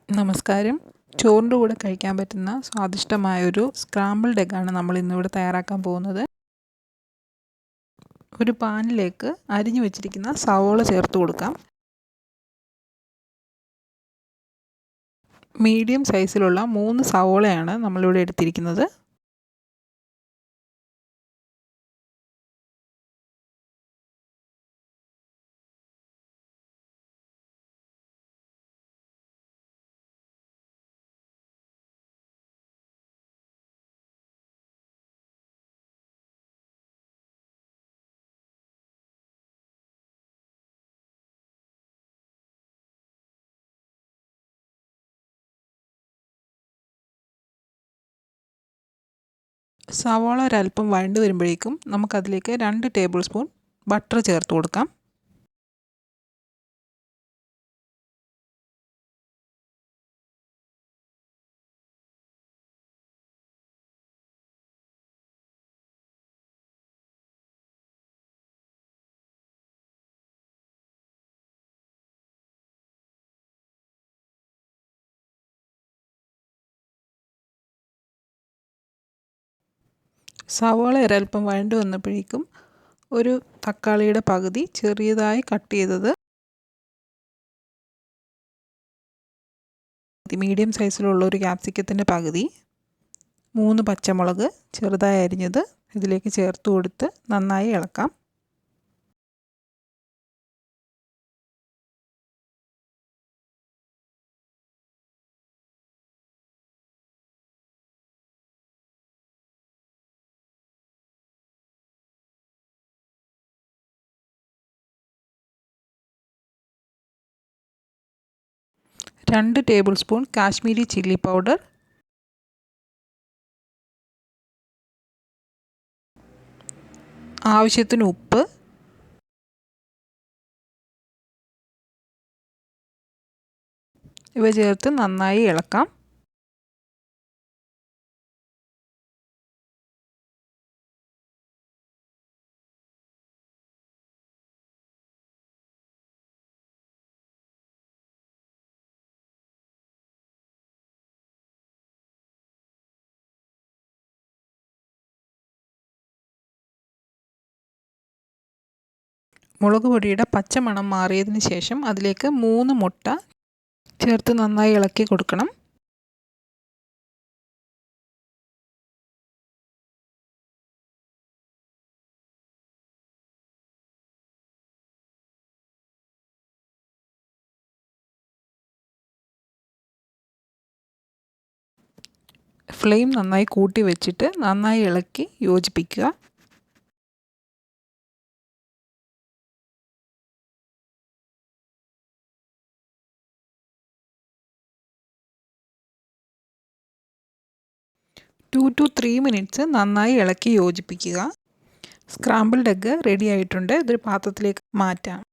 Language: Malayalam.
നമസ്കാരം. ചോറിൻ്റെ കൂടെ കഴിക്കാൻ പറ്റുന്ന സ്വാദിഷ്ടമായൊരു സ്ക്രാമ്പിൾഡ് എഗ്ഗാണ് നമ്മൾ ഇന്നിവിടെ തയ്യാറാക്കാൻ പോകുന്നത്. ഒരു പാനിലേക്ക് അരിഞ്ഞു വെച്ചിരിക്കുന്ന സവോള ചേർത്ത് കൊടുക്കാം. മീഡിയം സൈസിലുള്ള 3 സവോളയാണ് നമ്മളിവിടെ എടുത്തിരിക്കുന്നത്. സവോള ഒരല്പം വഴണ്ട് വരുമ്പോഴേക്കും നമുക്കതിലേക്ക് 2 ടേബിൾ സ്പൂൺ ബട്ടർ ചേർത്ത് കൊടുക്കാം. സവോള ഒരല്പം വഴണ്ട് വന്നപ്പോഴേക്കും ഒരു തക്കാളിയുടെ പകുതി ചെറിയതായി കട്ട് ചെയ്തത്, മീഡിയം സൈസിലുള്ള ഒരു ക്യാപ്സിക്കത്തിൻ്റെ പകുതി, 3 പച്ചമുളക് ചെറുതായി അരിഞ്ഞത് ഇതിലേക്ക് ചേർത്ത് കൊടുത്ത് നന്നായി ഇളക്കാം. രണ്ട് table spoon Kashmiri chilli powder, ആവശ്യത്തിന് ഉപ്പ്, ഇവ ചേർത്ത് നന്നായി ഇളക്കാം. മുളക് പൊടിയുടെ പച്ചമണം മാറിയതിന് ശേഷം അതിലേക്ക് 3 മുട്ട ചേർത്ത് നന്നായി ഇളക്കി കൊടുക്കണം. ഫ്ലെയിം നന്നായി കൂട്ടി വെച്ചിട്ട് നന്നായി ഇളക്കി യോജിപ്പിക്കുക. ടു ടു 3 മിനിറ്റ്സ് നന്നായി ഇളക്കി യോജിപ്പിക്കുക. സ്ക്രാമ്പിൾഡ് എഗ്ഗ് റെഡി ആയിട്ടുണ്ട്. ഇതൊരു പാത്രത്തിലേക്ക് മാറ്റാം.